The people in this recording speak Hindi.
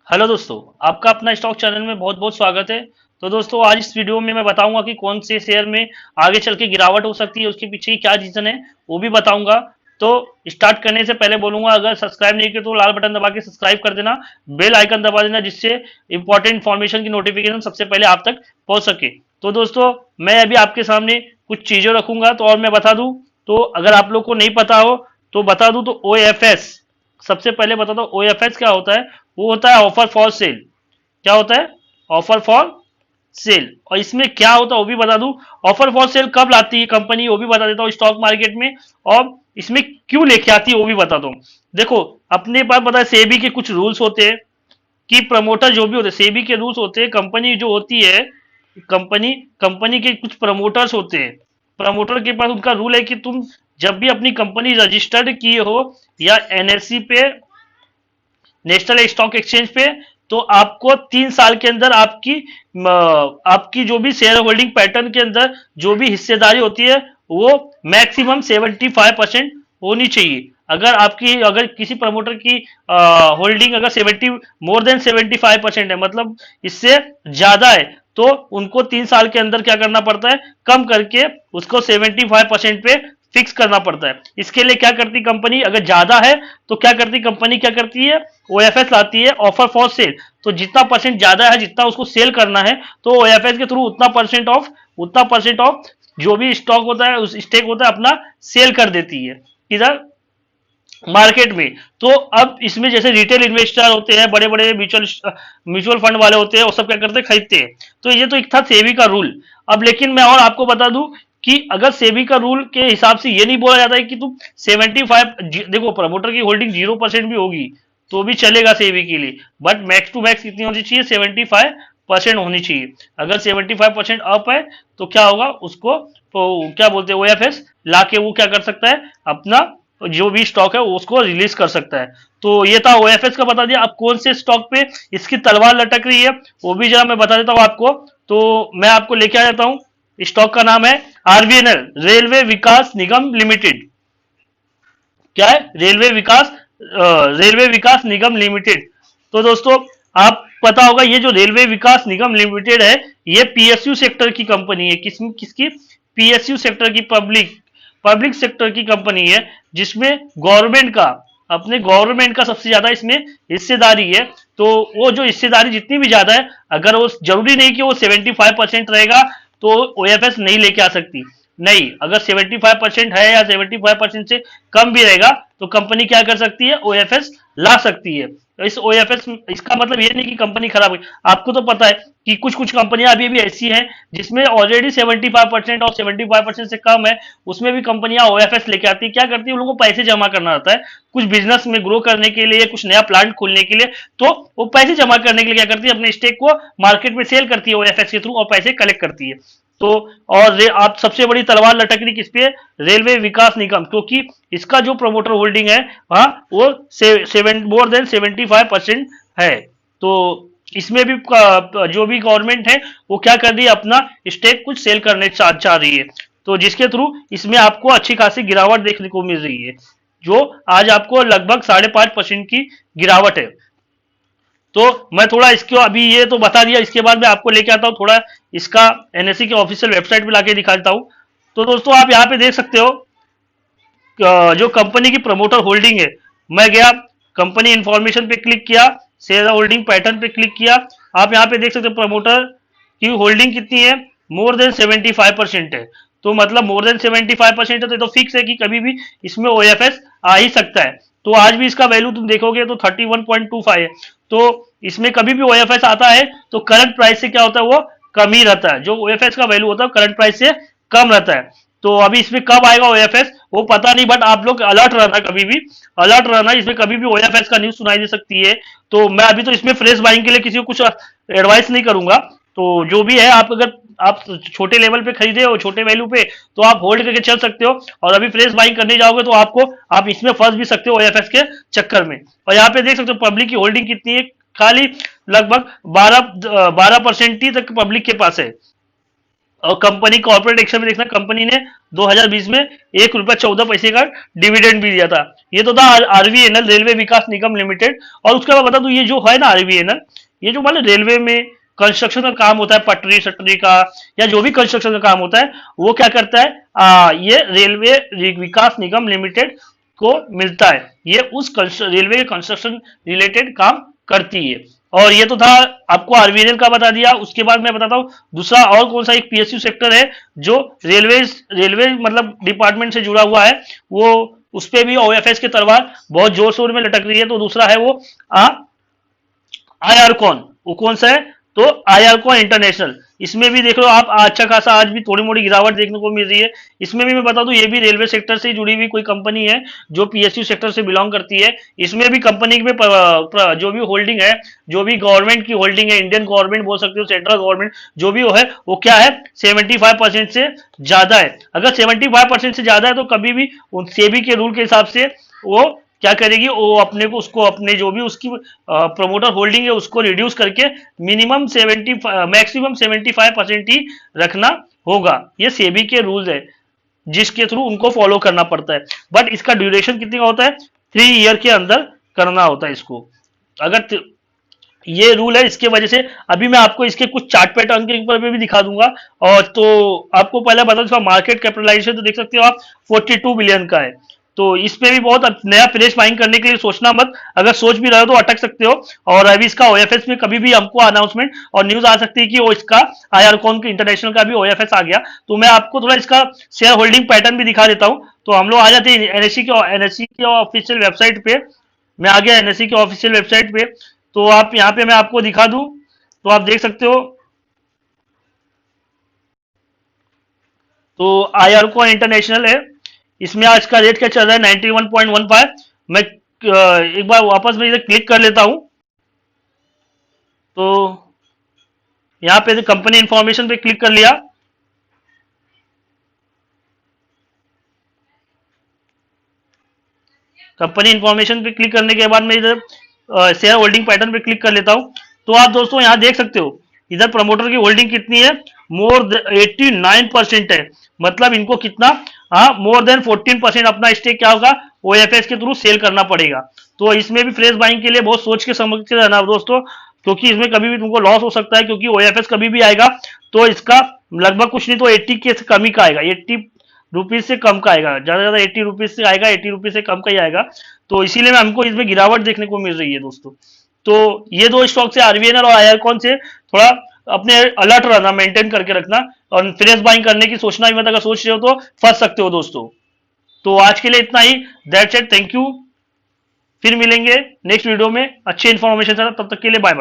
हेलो दोस्तों, आपका अपना स्टॉक चैनल में बहुत बहुत स्वागत है। तो दोस्तों, आज इस वीडियो में मैं बताऊंगा कि कौन से शेयर में आगे चल के गिरावट हो सकती है, उसके पीछे की क्या रीजन है वो भी बताऊंगा। तो स्टार्ट करने से पहले बोलूंगा, अगर सब्सक्राइब नहीं किया तो लाल बटन दबा के सब्सक्राइब कर देना, बेल आइकन दबा देना, जिससे इंपॉर्टेंट इन्फॉर्मेशन की नोटिफिकेशन सबसे पहले आप तक पहुंच सके। तो दोस्तों, मैं अभी आपके सामने कुछ चीजें रखूंगा, तो और मैं बता दूं, तो अगर आप लोग को नहीं पता हो तो बता दूं, तो OFS सबसे पहले बता दो। OFS क्या होता है? वो होता है ऑफर फॉर सेल। क्या होता है? Offer for sale. और इसमें क्या होता है वो भी बता दूं। ऑफर फॉर सेल कब लाती है कंपनी वो भी बता देता हूँ स्टॉक मार्केट में, और इसमें क्यों लेके आती है वो भी बताता हूँ। देखो, अपने पास पता है सेबी के कुछ रूल्स होते हैं कि प्रमोटर जो भी होते हैं, सेबी के रूल्स होते हैं। कंपनी जो होती है, कंपनी कंपनी के कुछ प्रमोटर्स होते हैं। प्रमोटर के पास उनका रूल है कि तुम जब भी अपनी कंपनी रजिस्टर्ड किए हो या NSE पे, नेशनल स्टॉक एक्सचेंज पे, तो आपको 3 साल के अंदर आपकी जो भी शेयर होल्डिंग पैटर्न के अंदर जो भी हिस्सेदारी होती है वो मैक्सिमम 75% होनी चाहिए। अगर किसी प्रमोटर की होल्डिंग अगर 70 मोर देन 75% है, मतलब इससे ज्यादा है, तो उनको 3 साल के अंदर क्या करना पड़ता है, कम करके उसको 75% पे फिक्स करना पड़ता है। इसके लिए क्या करती कंपनी, अगर ज्यादा है तो क्या करती कंपनी, क्या करती है, OFS लाती है, ऑफर फॉर सेल। तो जितना परसेंट ज्यादा है, जितना उसको सेल करना है, तो OFS के थ्रू उतना परसेंट ऑफ जो भी स्टॉक होता है, उस स्टेक होता है अपना, सेल कर देती है इधर मार्केट में। तो अब इसमें जैसे रिटेल इन्वेस्टर होते हैं, बड़े बड़े म्यूचुअल फंड वाले होते हैं, वो सब क्या करते हैं, खरीदते हैं। तो ये तो एक था सेबी का रूल। अब लेकिन मैं और आपको बता दूं कि अगर सेबी का रूल के हिसाब से ये नहीं बोला जाता है कि तुम 75, देखो प्रमोटर की होल्डिंग 0% भी होगी तो भी चलेगा सेबी के लिए, बट मैक्स टू मैक्स कितनी होनी चाहिए, 75% होनी चाहिए। अगर 75% अप है तो क्या होगा, उसको तो क्या बोलते हैं, OFS लाके वो क्या कर सकता है, अपना जो भी स्टॉक है उसको रिलीज कर सकता है। तो ये था OFS का, बता दिया। अब कौन से स्टॉक पे इसकी तलवार लटक रही है वो भी जरा मैं बता देता हूं आपको। तो मैं आपको लेके आ जाता हूं। स्टॉक का नाम है RVNL, रेलवे विकास निगम लिमिटेड। क्या है? रेलवे विकास निगम लिमिटेड। तो दोस्तों, आप पता होगा, ये जो रेलवे विकास निगम लिमिटेड है, ये PSU सेक्टर की कंपनी है। किसकी? PSU सेक्टर की, पब्लिक पब्लिक सेक्टर की कंपनी है, जिसमें गवर्नमेंट का सबसे ज्यादा इसमें हिस्सेदारी है। तो वो जो हिस्सेदारी जितनी भी ज्यादा है, अगर वो जरूरी नहीं कि वो 75% रहेगा तो OFS नहीं लेके आ सकती। नहीं, अगर 75% है या 75% से कम भी रहेगा तो कंपनी क्या कर सकती है, OFS ला सकती है। तो इस OFS, इसका मतलब ये नहीं कि कंपनी खराब है। आपको तो पता है कि कुछ कुछ कंपनियां अभी भी ऐसी हैं जिसमें ऑलरेडी 75% और 75% से कम है, उसमें भी कंपनियां OFS लेके आती है। क्या करती है, उन लोगों को पैसे जमा करना रहता है कुछ बिजनेस में ग्रो करने के लिए, कुछ नया प्लांट खोलने के लिए। तो वो पैसे जमा करने के लिए क्या करती है, अपने स्टेक को मार्केट में सेल करती है OFS के थ्रू, और पैसे कलेक्ट करती है। तो आप सबसे बड़ी तलवार लटक रही किस पे, रेलवे विकास निगम, क्योंकि इसका जो प्रमोटर होल्डिंग है, हाँ, वो 75% है। तो इसमें भी जो भी गवर्नमेंट है वो क्या कर रही है, अपना स्टेक कुछ सेल करने चाह रही है। तो जिसके थ्रू इसमें आपको अच्छी खासी गिरावट देखने को मिल रही है, जो आज आपको लगभग 5.5% की गिरावट है। तो मैं थोड़ा इसको अभी ये तो बता दिया, इसके बाद मैं आपको लेके आता हूँ थोड़ा इसका NSE के ऑफिशियल वेबसाइट पे लाके दिखा देता हूँ। तो दोस्तों, आप यहाँ पे देख सकते हो जो कंपनी की प्रमोटर होल्डिंग है। मैं गया, कंपनी इंफॉर्मेशन पे क्लिक किया, शेयर होल्डिंग पैटर्न पे क्लिक किया। आप यहाँ पे देख सकते हो प्रमोटर की होल्डिंग कितनी है, मोर देन 75% है। तो मतलब मोर देन 75% है, तो फिक्स है कि कभी भी इसमें OFS आ ही सकता है। तो आज भी इसका वैल्यू तुम देखोगे तो 31.25 है। तो इसमें कभी भी OFS आता है तो करंट प्राइस से क्या होता है, वो कम ही रहता है। जो OFS का वैल्यू होता है करंट प्राइस से कम रहता है। तो अभी इसमें कब आएगा OFS वो पता नहीं, बट आप लोग अलर्ट रहना, कभी भी अलर्ट रहना, इसमें कभी भी OFS का न्यूज सुनाई दे सकती है। तो मैं अभी तो इसमें फ्रेश बाइंग के लिए किसी को कुछ एडवाइस नहीं करूंगा। तो जो भी है, आप अगर आप छोटे लेवल पे खरीदे हो, छोटे वैल्यू पे, तो आप होल्ड करके चल सकते हो। और अभी फ्रेश बाइंग करने जाओगे तो आप इसमें फंस भी सकते हो OFS के चक्कर में। और यहाँ पे देख सकते हो पब्लिक की होल्डिंग कितनी है, खाली लगभग 12% ही तक पब्लिक के पास है। और कंपनी कॉर्पोरेट एक्शन में देखना, कंपनी ने 2020 में ₹1.14 का डिविडेंड भी दिया था। ये तो था आरवीएनएल, रेलवे विकास निगम लिमिटेड। और उसके बाद बता दूं, ये जो है ना आरवीएनएल, ये जो मतलब रेलवे में कंस्ट्रक्शन का काम होता है, पटरी सटरी का या जो भी कंस्ट्रक्शन का काम होता है, वो क्या करता है, ये रेलवे विकास निगम लिमिटेड को मिलता है। ये उस रेलवे के कंस्ट्रक्शन रिलेटेड काम करती है। और ये तो था आपको आरवीएनएल का बता दिया। उसके बाद मैं बताता हूँ दूसरा और कौन सा एक पीएसयू सेक्टर है जो रेलवे रेलवे मतलब डिपार्टमेंट से जुड़ा हुआ है, वो उस पे भी ओएफएस की तलवार बहुत जोर शोर में लटक रही है। तो दूसरा है वो आईआरकॉन। वो कौन सा है, तो आईआरकॉन इंटरनेशनल। इसमें भी देख लो आप, अच्छा खासा आज भी थोड़ी मोड़ी गिरावट देखने को मिल रही है। इसमें भी मैं बता दूं, ये भी रेलवे सेक्टर से जुड़ी हुई कोई कंपनी है जो पीएसयू सेक्टर से बिलोंग करती है। इसमें भी कंपनी में जो भी होल्डिंग है, जो भी गवर्नमेंट की होल्डिंग है, इंडियन गवर्नमेंट बोल सकते हो, सेंट्रल गवर्नमेंट, जो भी है वो क्या है, 75% से ज्यादा है। अगर 75% से ज्यादा है तो कभी भी सेबी के रूल के हिसाब से वो क्या करेगी, वो अपने को उसको अपने जो भी उसकी प्रमोटर होल्डिंग है उसको रिड्यूस करके मिनिमम 70 मैक्सिमम 75% ही रखना होगा। ये सेबी के रूल्स है जिसके थ्रू उनको फॉलो करना पड़ता है। बट इसका ड्यूरेशन कितने का होता है, 3 ईयर के अंदर करना होता है इसको। अगर ये रूल है, इसके वजह से अभी मैं आपको इसके कुछ चार्ट पैटर्न के ऊपर भी दिखा दूंगा। और तो आपको पहले बता दूं, मार्केट कैपिटलाइजेशन तो देख सकते हो आप 42 बिलियन का है। तो इसमें भी बहुत नया फ्रेश बाइंग करने के लिए सोचना मत, अगर सोच भी रहे हो तो अटक सकते हो। और अभी इसका ओएफएस में कभी भी हमको अनाउंसमेंट और न्यूज आ सकती है कि वो इसका आईआरकॉन के इंटरनेशनल का भी ओएफएस आ गया। तो मैं आपको थोड़ा इसका शेयर होल्डिंग पैटर्न भी दिखा देता हूं। तो हम लोग आ जाते हैं एनएससी के ऑफिशियल वेबसाइट पे। मैं आ गया एनएससी के ऑफिशियल वेबसाइट पे। तो आप यहाँ पे मैं आपको दिखा दूं, तो आप देख सकते हो। तो आईआरको इंटरनेशनल है, इसमें आज का रेट क्या चल रहा है, 91.15। मैं एक बार वापस में इधर क्लिक कर लेता हूं। तो यहाँ पे कंपनी इंफॉर्मेशन पे क्लिक कर लिया। कंपनी इंफॉर्मेशन पे क्लिक करने के बाद मैं इधर शेयर होल्डिंग पैटर्न पे क्लिक कर लेता हूं। तो आप दोस्तों यहाँ देख सकते हो इधर प्रमोटर की होल्डिंग कितनी है, मोर 89% है। मतलब इनको कितना, हाँ, मोर देन 14% अपना स्टेक क्या होगा, ओएफएस के थ्रू सेल करना पड़ेगा। तो इसमें भी फ्रेश बाइंग के लिए बहुत सोच के समझ के रहना दोस्तों, क्योंकि इसमें कभी भी तुमको लॉस हो सकता है। क्योंकि ओएफएस कभी भी आएगा तो इसका लगभग कुछ नहीं तो 80 के कम ही का आएगा, 80 रुपीज से कम का आएगा, ज्यादा ज्यादा 80 रुपीज से आएगा, 80 रुपीज से कम का ही आएगा। तो इसीलिए हमको इसमें गिरावट देखने को मिल रही है दोस्तों। तो ये दो स्टॉक से, आरवीएनएल और आईआरकॉन से, थोड़ा अपने अलर्ट रहना, मेंटेन करके रखना। और फ्रेश बाइंग करने की सोचना ही मत, अगर सोच रहे हो तो फंस सकते हो दोस्तों। तो आज के लिए इतना ही, दैट्स इट, थैंक यू। फिर मिलेंगे नेक्स्ट वीडियो में अच्छे इन्फॉर्मेशन के साथ, तब तक के लिए बाय बाय।